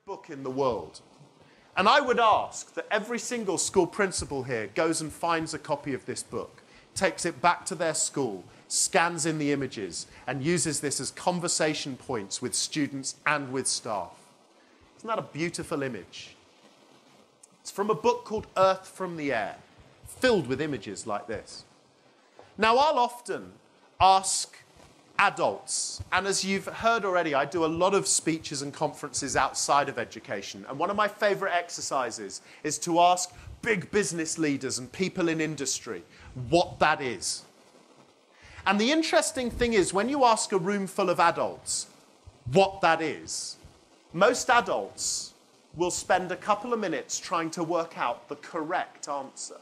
book in the world. And I would ask that every single school principal here goes and finds a copy of this book, takes it back to their school, scans in the images, and uses this as conversation points with students and with staff. Isn't that a beautiful image? It's from a book called Earth from the Air, filled with images like this. Now, I'll often ask adults, and as you've heard already, I do a lot of speeches and conferences outside of education, and one of my favourite exercises is to ask big business leaders and people in industry what that is. And the interesting thing is, when you ask a room full of adults what that is, most adults will spend a couple of minutes trying to work out the correct answer.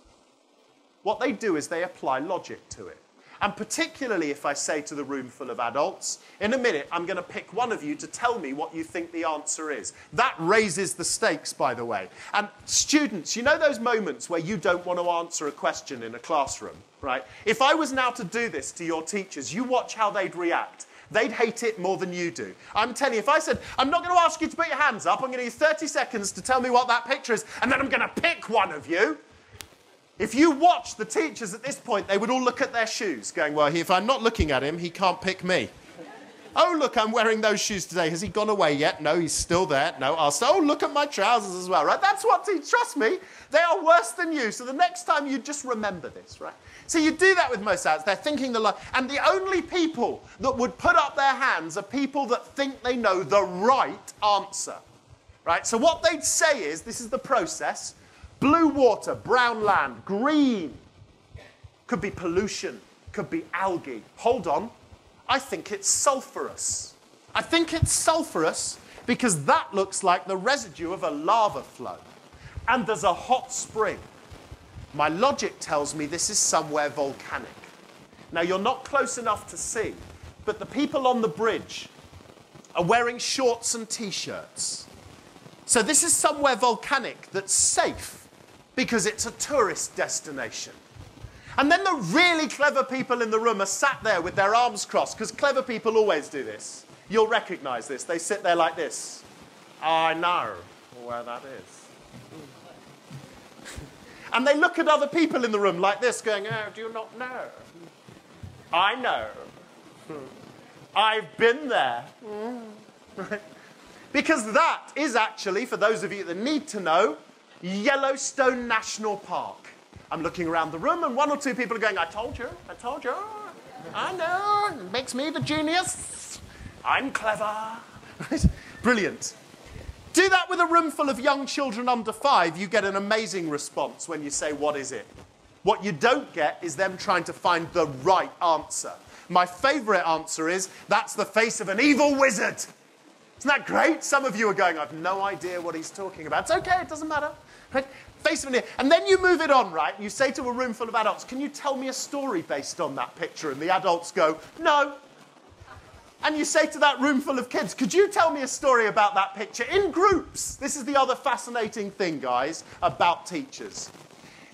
What they do is they apply logic to it. And particularly if I say to the room full of adults, in a minute, I'm going to pick one of you to tell me what you think the answer is. That raises the stakes, by the way. And students, you know those moments where you don't want to answer a question in a classroom, right? If I was now to do this to your teachers, you watch how they'd react. They'd hate it more than you do. I'm telling you, if I said, I'm not going to ask you to put your hands up, I'm going to give you 30 seconds to tell me what that picture is, and then I'm going to pick one of you. If you watch the teachers at this point, they would all look at their shoes, going, well, if I'm not looking at him, he can't pick me. Oh, look, I'm wearing those shoes today. Has he gone away yet? No, he's still there. No, oh, look at my trousers as well, right? That's what teachers, trust me, they are worse than you. So the next time you just remember this, right? So you do that with most adults. They're thinking and the only people that would put up their hands are people that think they know the right answer, right? So what they'd say is, this is the process. Blue water, brown land, green. Could be pollution, could be algae. Hold on, I think it's sulfurous. I think it's sulfurous because that looks like the residue of a lava flow. And there's a hot spring. My logic tells me this is somewhere volcanic. Now, you're not close enough to see, but the people on the bridge are wearing shorts and T-shirts. So this is somewhere volcanic that's safe, because it's a tourist destination. And then the really clever people in the room are sat there with their arms crossed, because clever people always do this. You'll recognize this. They sit there like this. I know where that is. And they look at other people in the room like this, going, oh, do you not know? I know. I've been there. Right? Because that is actually, for those of you that need to know, Yellowstone National Park. I'm looking around the room and one or two people are going, I told you, I know, it makes me the genius. I'm clever. Right? Brilliant. Do that with a room full of young children under 5, you get an amazing response when you say, what is it? What you don't get is them trying to find the right answer. My favourite answer is, that's the face of an evil wizard. Isn't that great? Some of you are going, I've no idea what he's talking about. It's okay, it doesn't matter. Right? Face of an ear. And then you move it on, right? You say to a room full of adults, can you tell me a story based on that picture? And the adults go, no. And you say to that room full of kids, could you tell me a story about that picture? In groups. This is the other fascinating thing, guys, about teachers.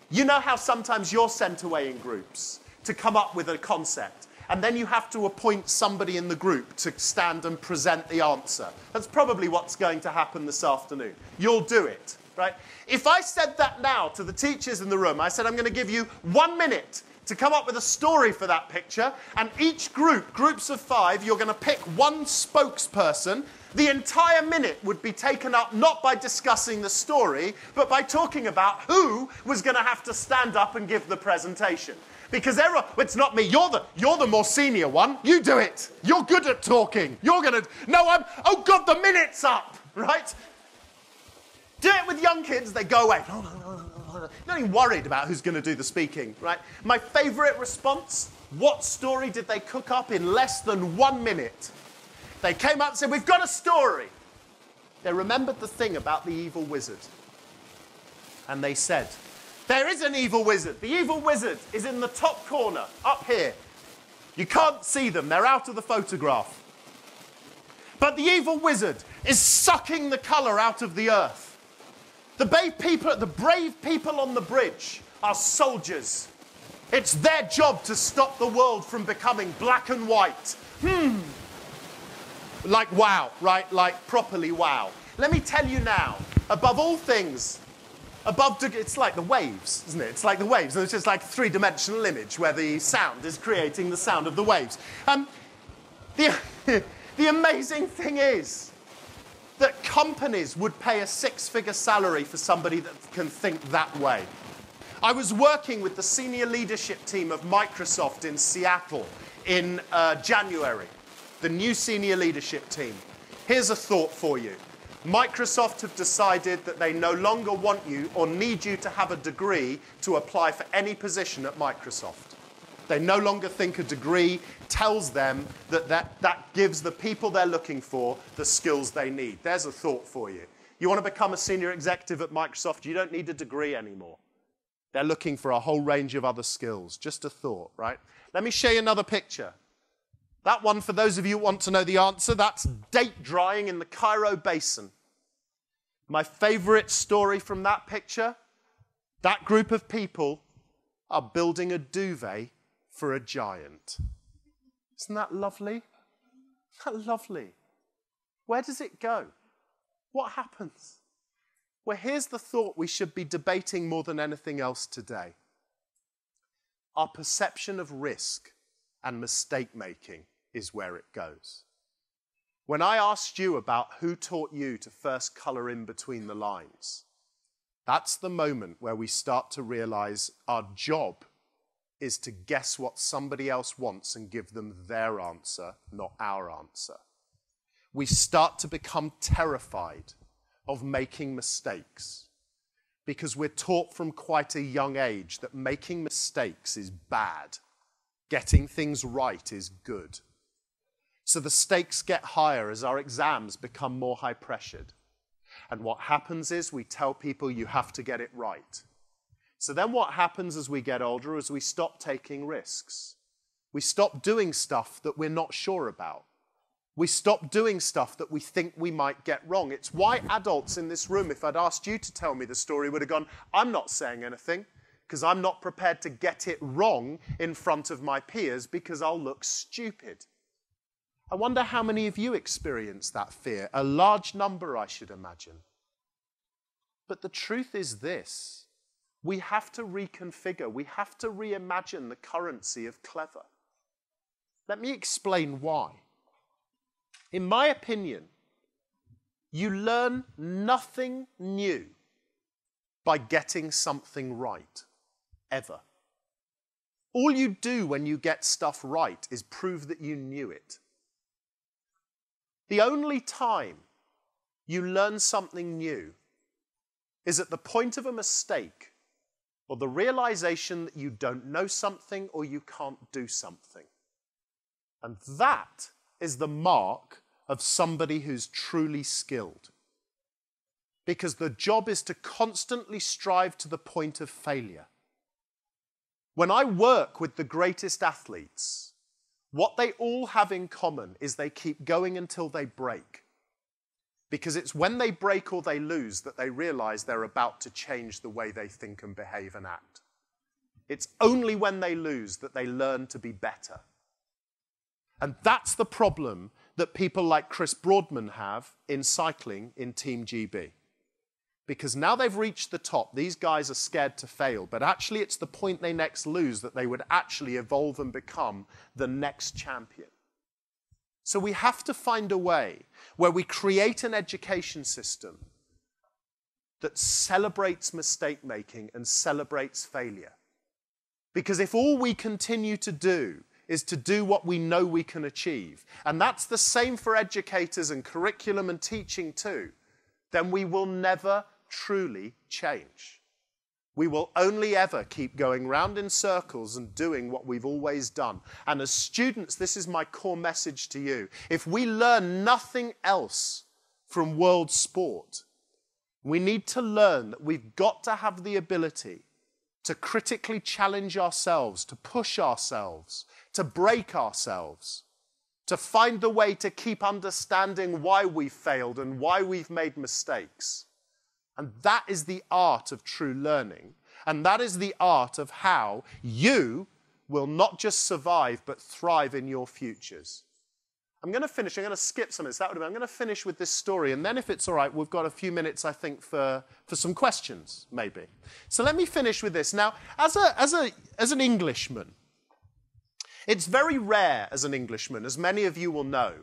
You know how sometimes you're sent away in groups to come up with a concept, and then you have to appoint somebody in the group to stand and present the answer. That's probably what's going to happen this afternoon. You'll do it, right? If I said that now to the teachers in the room, I said, I'm going to give you 1 minute to come up with a story for that picture, and each group, groups of 5, you're going to pick one spokesperson. The entire minute would be taken up not by discussing the story, but by talking about who was going to have to stand up and give the presentation. Because everyone, it's not me, you're the more senior one. You do it. You're good at talking. You're going to, no, oh God, the minute's up, right? Do it with young kids, they go away. You're not even worried about who's going to do the speaking, right? My favourite response, what story did they cook up in less than 1 minute? They came up and said, we've got a story. They remembered the thing about the evil wizard. And they said, there is an evil wizard. The evil wizard is in the top corner, up here. You can't see them. They're out of the photograph. But the evil wizard is sucking the colour out of the earth. The brave people on the bridge are soldiers. It's their job to stop the world from becoming black and white. Like wow, right? Like properly wow. let me tell you now, above all things, it's like the waves, isn't it? It's like the waves, and it's just like a three-dimensional image where the sound is creating the sound of the waves. The amazing thing is that companies would pay a six-figure salary for somebody that can think that way. I was working with the senior leadership team of Microsoft in Seattle in January, the new senior leadership team. Here's a thought for you. Microsoft have decided that they no longer want you or need you to have a degree to apply for any position at Microsoft. They no longer think a degree tells them that gives the people they're looking for the skills they need. There's a thought for you. You want to become a senior executive at Microsoft, you don't need a degree anymore. They're looking for a whole range of other skills. Just a thought, right? Let me show you another picture. That one, for those of you who want to know the answer, that's date drying in the Cairo Basin. My favorite story from that picture, that group of people are building a duvet for a giant. Isn't that lovely? Isn't that lovely? Where does it go? What happens? Well, here's the thought we should be debating more than anything else today. Our perception of risk and mistake-making is where it goes. When I asked you about who taught you to first colour in between the lines, that's the moment where we start to realise our job is to guess what somebody else wants and give them their answer, not our answer. We start to become terrified of making mistakes because we're taught from quite a young age that making mistakes is bad. Getting things right is good. So the stakes get higher as our exams become more high-pressured. And what happens is we tell people you have to get it right. So then what happens as we get older is we stop taking risks. We stop doing stuff that we're not sure about. We stop doing stuff that we think we might get wrong. It's why adults in this room, if I'd asked you to tell me the story, would have gone, I'm not saying anything because I'm not prepared to get it wrong in front of my peers because I'll look stupid. I wonder how many of you experience that fear. A large number, I should imagine. But the truth is this. We have to reconfigure. We have to reimagine the currency of clever. Let me explain why. In my opinion, you learn nothing new by getting something right, ever. All you do when you get stuff right is prove that you knew it. The only time you learn something new is at the point of a mistake or the realization that you don't know something or you can't do something. And that is the mark of somebody who's truly skilled. Because the job is to constantly strive to the point of failure. When I work with the greatest athletes, what they all have in common is they keep going until they break. Because it's when they break or they lose that they realize they're about to change the way they think and behave and act. It's only when they lose that they learn to be better. And that's the problem that people like Chris Broadman have in cycling in Team GB. Because now they've reached the top, these guys are scared to fail, but actually it's the point they next lose that they would actually evolve and become the next champion. So we have to find a way where we create an education system that celebrates mistake-making and celebrates failure. Because if all we continue to do is to do what we know we can achieve, and that's the same for educators and curriculum and teaching too, then we will never truly change. We will only ever keep going round in circles and doing what we've always done. And as students, this is my core message to you. If we learn nothing else from world sport, we need to learn that we've got to have the ability to critically challenge ourselves, to push ourselves, to break ourselves, to find the way to keep understanding why we've failed and why we've made mistakes. And that is the art of true learning. And that is the art of how you will not just survive, but thrive in your futures. I'm going to skip some of this. I'm going to finish with this story, and then if it's all right, we've got a few minutes, I think, for some questions, maybe. So let me finish with this. Now, as an Englishman, it's very rare as an Englishman, as many of you will know,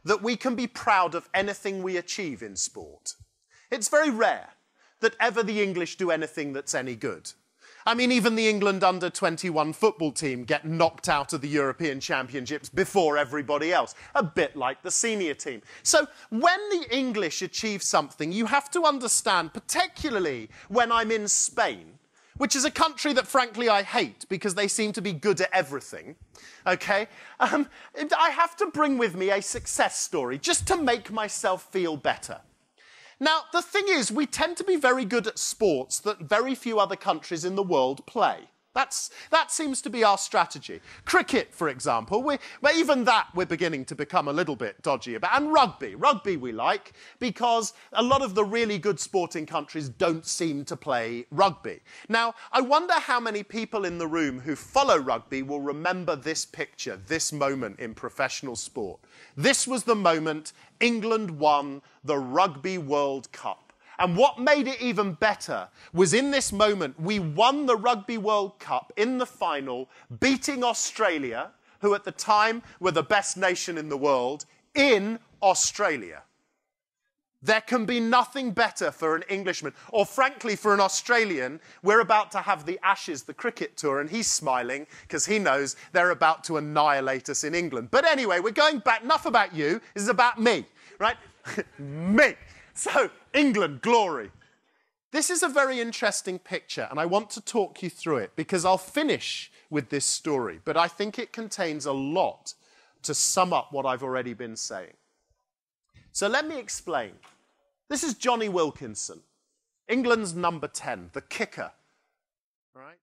that we can be proud of anything we achieve in sport. It's very rare that ever the English do anything that's any good. I mean, even the England under-21 football team get knocked out of the European Championships before everybody else, a bit like the senior team. So when the English achieve something, you have to understand, particularly when I'm in Spain, which is a country that, frankly, I hate because they seem to be good at everything, okay? I have to bring with me a success story just to make myself feel better. Now, the thing is, we tend to be very good at sports that very few other countries in the world play. That seems to be our strategy. Cricket, for example, but even that we're beginning to become a little bit dodgy about. And rugby. Rugby we like because a lot of the really good sporting countries don't seem to play rugby. Now, I wonder how many people in the room who follow rugby will remember this picture, this moment in professional sport. This was the moment England won the Rugby World Cup. And what made it even better was in this moment, we won the Rugby World Cup in the final, beating Australia, who at the time were the best nation in the world, in Australia. There can be nothing better for an Englishman, or frankly for an Australian. We're about to have the Ashes, the cricket tour, and he's smiling because he knows they're about to annihilate us in England. But anyway, we're going back, enough about you, this is about me, right? Me. So, England, glory. This is a very interesting picture, and I want to talk you through it because I'll finish with this story, but I think it contains a lot to sum up what I've already been saying. So let me explain. This is Johnny Wilkinson, England's number 10, the kicker. Right?